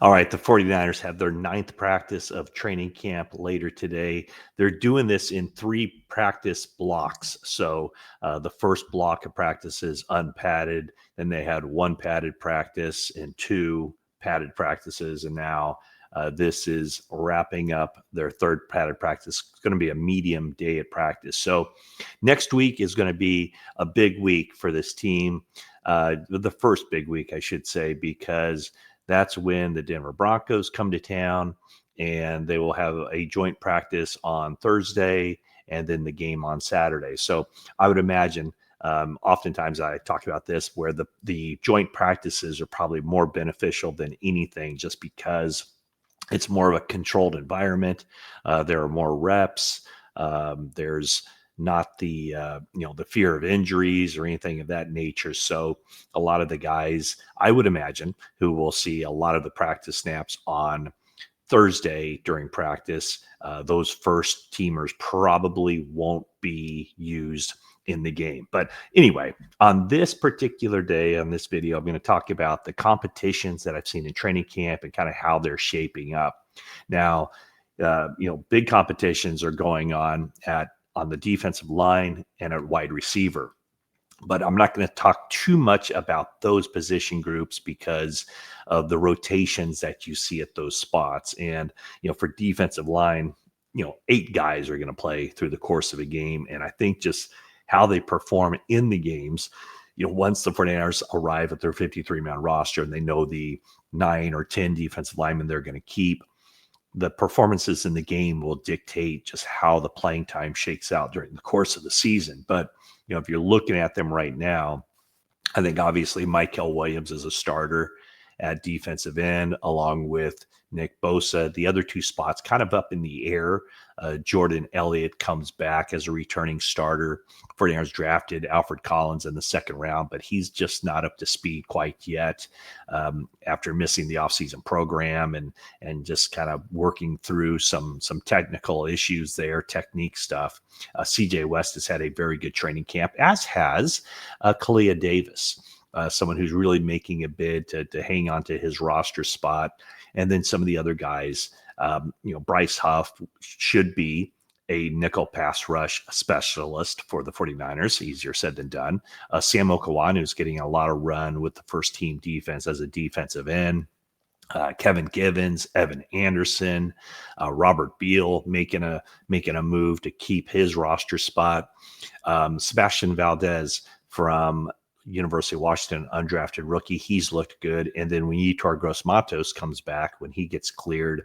All right, the 49ers have their ninth practice of training camp later today. They're doing this in 3 practice blocks. So the first block of practices unpadded, then they had 1 padded practice and 2 padded practices, and now this is wrapping up their 3rd padded practice. It's going to be a medium day at practice. So next week is going to be a big week for this team. The first big week, I should say, because that's when the Denver Broncos come to town, and they will have a joint practice on Thursday and then the game on Saturday. So I would imagine, oftentimes I talk about this, where the joint practices are probably more beneficial than anything, just because it's more of a controlled environment. There are more reps. There's not the the fear of injuries or anything of that nature. So a lot of the guys, I would imagine, who will see a lot of the practice snaps on Thursday during practice, those first teamers probably won't be used in the game. But anyway, on this particular day, on this video, I'm going to talk about the competitions that I've seen in training camp and kind of how they're shaping up. Now, big competitions are going on the defensive line and at wide receiver. But I'm not going to talk too much about those position groups because of the rotations that you see at those spots. And, for defensive line, 8 guys are going to play through the course of a game. And I think just how they perform in the games, once the 49ers arrive at their 53-man roster and they know the 9 or 10 defensive linemen they're going to keep, the performances in the game will dictate just how the playing time shakes out during the course of the season. But, if you're looking at them right now, I think obviously Michael Williams is a starter at defensive end, along with Nick Bosa. The other 2 spots kind of up in the air. Jordan Elliott comes back as a returning starter. 49ers drafted Alfred Collins in the 2nd round, but he's just not up to speed quite yet after missing the offseason program and just kind of working through some technical issues there, technique stuff. CJ West has had a very good training camp, as has Kalia Davis. Someone who's really making a bid to hang on to his roster spot. And then some of the other guys, Bryce Huff should be a nickel pass rush specialist for the 49ers. Easier said than done. Sam Okawanu is getting a lot of run with the first team defense as a defensive end. Kevin Givens, Evan Anderson, Robert Beal making a move to keep his roster spot. Sebastian Valdez from University of Washington, undrafted rookie. He's looked good. And then when Yetur Gross-Matos comes back, when he gets cleared,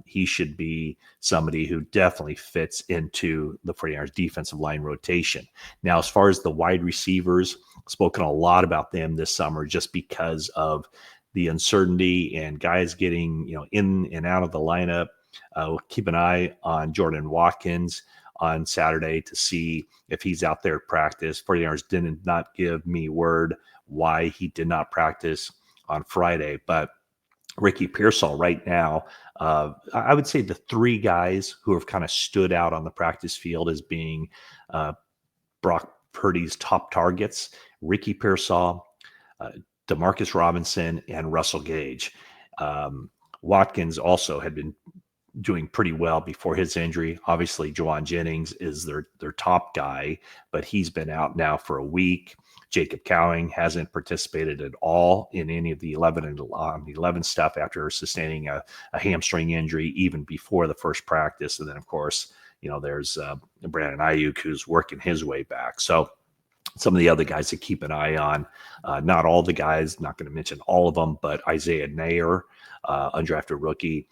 he should be somebody who definitely fits into the 49ers defensive line rotation. Now, as far as the wide receivers, spoken a lot about them this summer just because of the uncertainty and guys getting, in and out of the lineup. We'll keep an eye on Jordan Watkins on Saturday to see if he's out there at practice. 49ers did not give me word why he did not practice on Friday, but Ricky Pearsall right now, I would say the 3 guys who have kind of stood out on the practice field as being Brock Purdy's top targets: Ricky Pearsall, Demarcus Robinson, and Russell Gage. Watkins also had been doing pretty well before his injury. Obviously, Juwan Jennings is their top guy, but he's been out now for a week. Jacob Cowing hasn't participated at all in any of the 11 stuff after sustaining a hamstring injury even before the first practice. And then, of course, there's Brandon Ayuk, who's working his way back. So some of the other guys to keep an eye on, not all the guys, not going to mention all of them, but Isaiah Nair, undrafted rookie.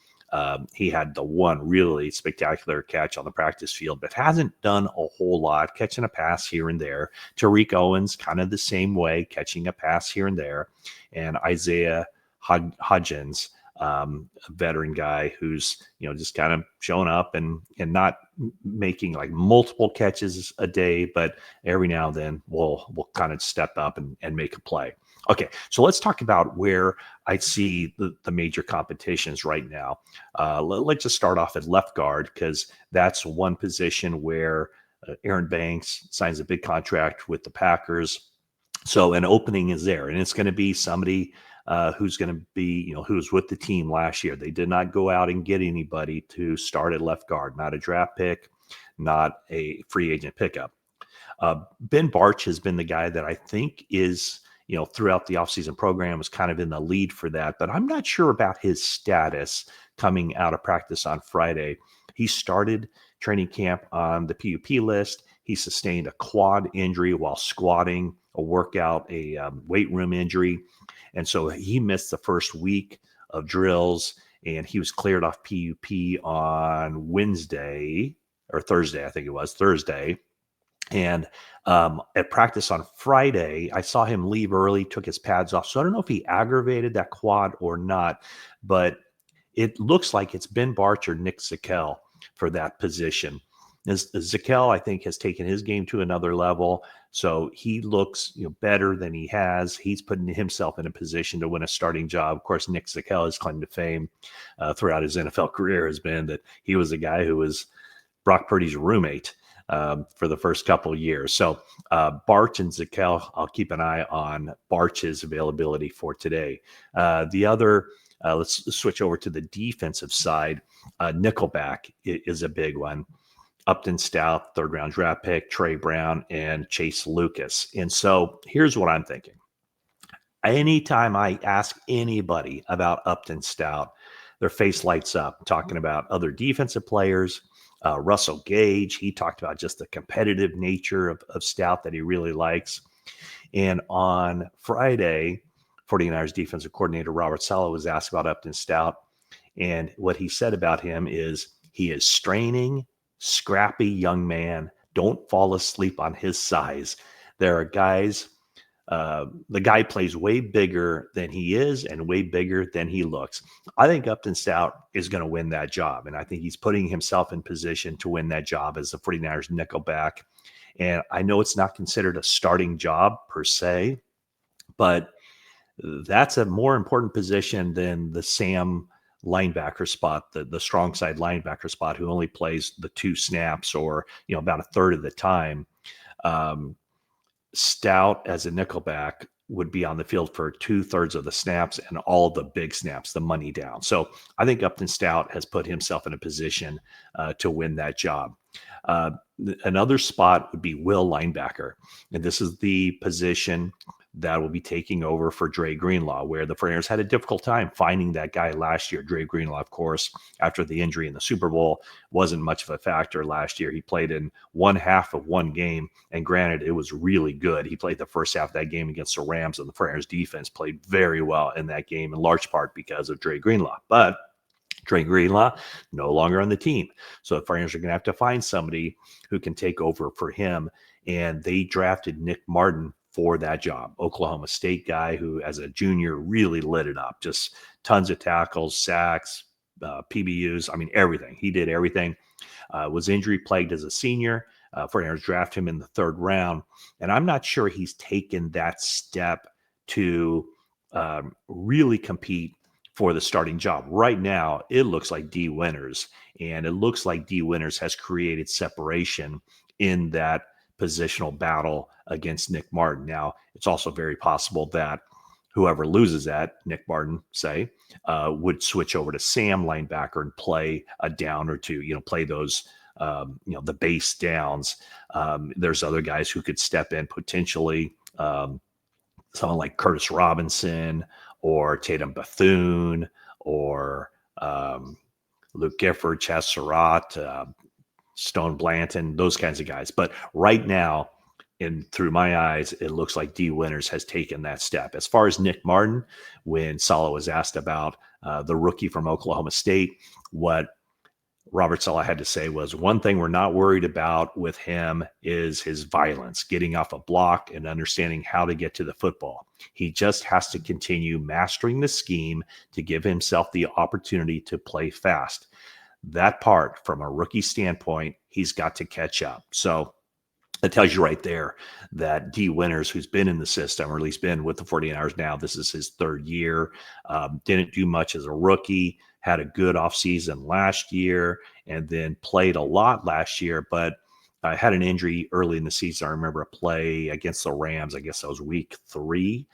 He had the one really spectacular catch on the practice field, but hasn't done a whole lot, catching a pass here and there. Tariq Owens, kind of the same way, catching a pass here and there. And Isaiah Hodgins, a veteran guy who's, just kind of showing up and not making like multiple catches a day, but every now and then we'll kind of step up and make a play. Okay, so let's talk about where I see the major competitions right now. Let's just start off at left guard, because that's one position where Aaron Banks signs a big contract with the Packers. So an opening is there, and it's going to be somebody who's going to be, who was with the team last year. They did not go out and get anybody to start at left guard, not a draft pick, not a free agent pickup. Ben Barch has been the guy that I think is, throughout the offseason program was kind of in the lead for that, but I'm not sure about his status coming out of practice on Friday. He started training camp on the PUP list. He sustained a quad injury while squatting, a workout, a weight room injury. And so he missed the first week of drills, and he was cleared off PUP on Wednesday or Thursday, I think it was Thursday. And at practice on Friday, I saw him leave early, took his pads off. So I don't know if he aggravated that quad or not, but it looks like it's Ben Barch or Nick Zakelj for that position. Zakelj, I think, has taken his game to another level. So he looks better than he has. He's putting himself in a position to win a starting job. Of course, Nick Zakelj, claim to fame throughout his NFL career has been that he was a guy who was Brock Purdy's roommate for the first couple of years. So Barch and Zakelj, I'll keep an eye on Barch's availability for today. The other, let's switch over to the defensive side. Nickelback is a big one. Upton, Stout, third-round draft pick, Trey Brown, and Chase Lucas. And so here's what I'm thinking. Anytime I ask anybody about Upton, Stout, their face lights up, talking about other defensive players. Russell Gage, he talked about just the competitive nature of Stout that he really likes. And on Friday, 49ers defensive coordinator Robert Saleh was asked about Upton Stout. And what he said about him is he is straining, scrappy young man. Don't fall asleep on his size. There are guys, the guy plays way bigger than he is and way bigger than he looks. I think Upton Stout is going to win that job. And I think he's putting himself in position to win that job as the 49ers nickelback. And I know it's not considered a starting job per se, but that's a more important position than the Sam linebacker spot, the strong side linebacker spot, who only plays the 2 snaps or, about a third of the time. Stout as a nickelback would be on the field for 2/3 of the snaps and all the big snaps, the money down. So I think Upton Stout has put himself in a position to win that job. Another spot would be will linebacker. And this is the position that will be taking over for Dre Greenlaw, where the 49ers had a difficult time finding that guy last year. Dre Greenlaw, of course, after the injury in the Super Bowl, wasn't much of a factor last year. He played in one half of one game, and granted, it was really good. He played the first half of that game against the Rams, and the 49ers defense played very well in that game, in large part because of Dre Greenlaw. But Dre Greenlaw, no longer on the team. So the 49ers are going to have to find somebody who can take over for him, and they drafted Nick Martin for that job. Oklahoma State guy who, as a junior, really lit it up. Just tons of tackles, sacks, PBUs. I mean, everything. He did everything. Was injury plagued as a senior. 49ers draft him in the 3rd round. And I'm not sure he's taken that step to really compete for the starting job. Right now, it looks like D. Winters. And it looks like D. Winters has created separation in that positional battle against Nick Martin. Now, it's also very possible that whoever loses that, Nick Martin, say, would switch over to Sam linebacker and play a down or two, play those, the base downs. There's other guys who could step in potentially, someone like Curtis Robinson or Tatum Bethune or Luke Gifford, Chaz Surratt, Stone Blanton, those kinds of guys. But right now, through my eyes, it looks like D. Winters has taken that step. As far as Nick Martin, when Saleh was asked about the rookie from Oklahoma State, what Robert Saleh had to say was, one thing we're not worried about with him is his violence, getting off a block and understanding how to get to the football. He just has to continue mastering the scheme to give himself the opportunity to play fast. That part, from a rookie standpoint, he's got to catch up. So it tells you right there that D. Winters, who's been in the system, or at least been with the 49ers now, this is his 3rd year, didn't do much as a rookie, had a good offseason last year, and then played a lot last year. But had an injury early in the season. I remember a play against the Rams. I guess that was week 3,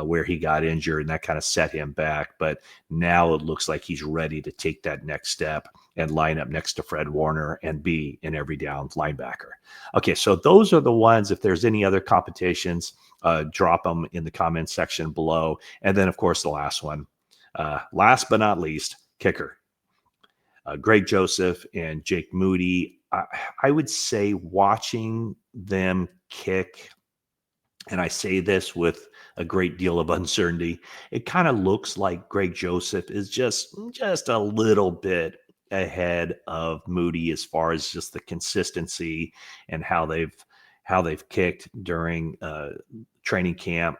where he got injured, and that kind of set him back. But now it looks like he's ready to take that next step and line up next to Fred Warner and be an every down linebacker. Okay, so those are the ones. If there's any other competitions, drop them in the comments section below. And then, of course, the last one, last but not least, kicker. Greg Joseph and Jake Moody. I would say watching them kick, and I say this with a great deal of uncertainty, it kind of looks like Greg Joseph is just a little bit ahead of Moody as far as just the consistency and how they've kicked during training camp.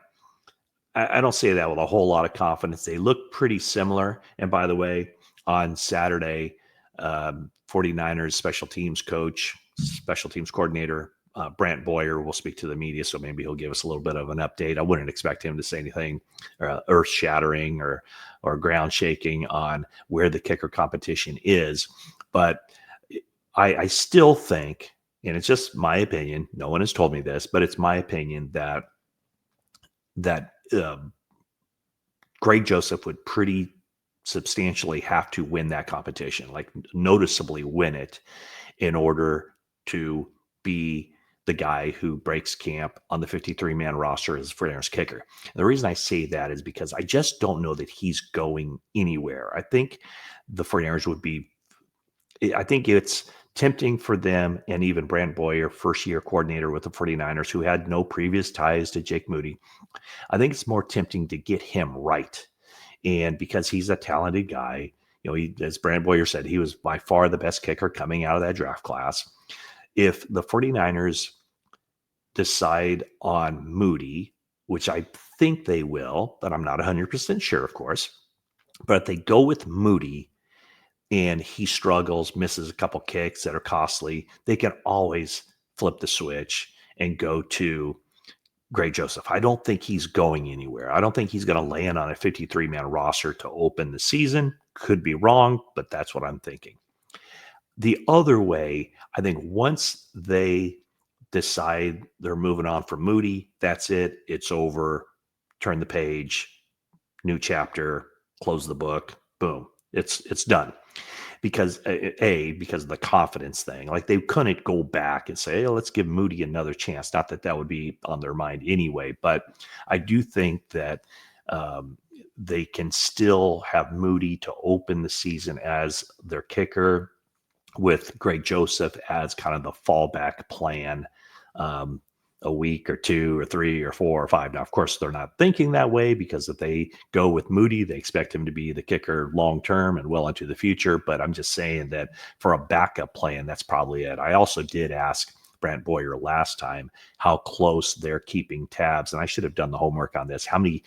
I don't say that with a whole lot of confidence. They look pretty similar. And by the way, on Saturday, 49ers special teams coach, special teams coordinator, Brant Boyer will speak to the media, so maybe he'll give us a little bit of an update. I wouldn't expect him to say anything earth-shattering or ground-shaking on where the kicker competition is. But I still think, and it's just my opinion, no one has told me this, but it's my opinion that Greg Joseph would pretty substantially have to win that competition, like noticeably win it, in order to be the guy who breaks camp on the 53-man roster as 49ers kicker. And the reason I say that is because I just don't know that he's going anywhere. I think the 49ers I think it's tempting for them, and even Brant Boyer, first-year coordinator with the 49ers, who had no previous ties to Jake Moody, I think it's more tempting to get him right. And because he's a talented guy, as Brant Boyer said, he was by far the best kicker coming out of that draft class. If the 49ers decide on Moody, which I think they will, but I'm not 100% sure, of course, but if they go with Moody and he struggles, misses a couple kicks that are costly, they can always flip the switch and go to Greg Joseph. I don't think he's going anywhere. I don't think he's going to land on a 53-man roster to open the season. Could be wrong, but that's what I'm thinking. The other way, I think once they decide they're moving on from Moody, that's it. It's over. Turn the page, new chapter, close the book, boom. It's done. Because because of the confidence thing, like they couldn't go back and say, let's give Moody another chance. Not that would be on their mind anyway, but I do think that they can still have Moody to open the season as their kicker, with Greg Joseph as kind of the fallback plan, a week or 2 or 3 or 4 or 5. Now, of course, they're not thinking that way, because if they go with Moody, they expect him to be the kicker long term and well into the future. But I'm just saying that for a backup plan, that's probably it. I also did ask Brant Boyer last time how close they're keeping tabs, and I should have done the homework on this. How many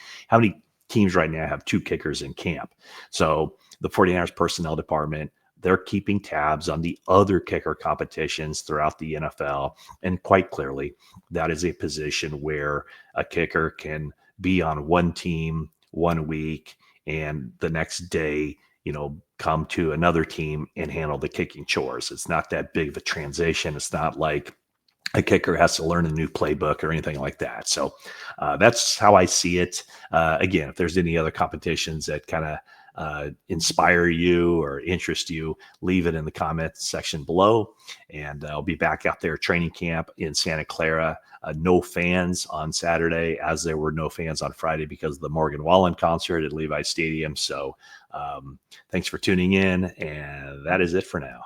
teams right now have 2 kickers in camp? So the 49ers personnel department, they're keeping tabs on the other kicker competitions throughout the NFL. And quite clearly, that is a position where a kicker can be on one team 1 week and the next day, come to another team and handle the kicking chores. It's not that big of a transition. It's not like a kicker has to learn a new playbook or anything like that. So that's how I see it. Again, if there's any other competitions that kind of inspire you or interest you, leave it in the comments section below. And I'll be back out there training camp in Santa Clara. No fans on Saturday, as there were no fans on Friday because of the Morgan Wallen concert at Levi Stadium. So thanks for tuning in, and that is it for now.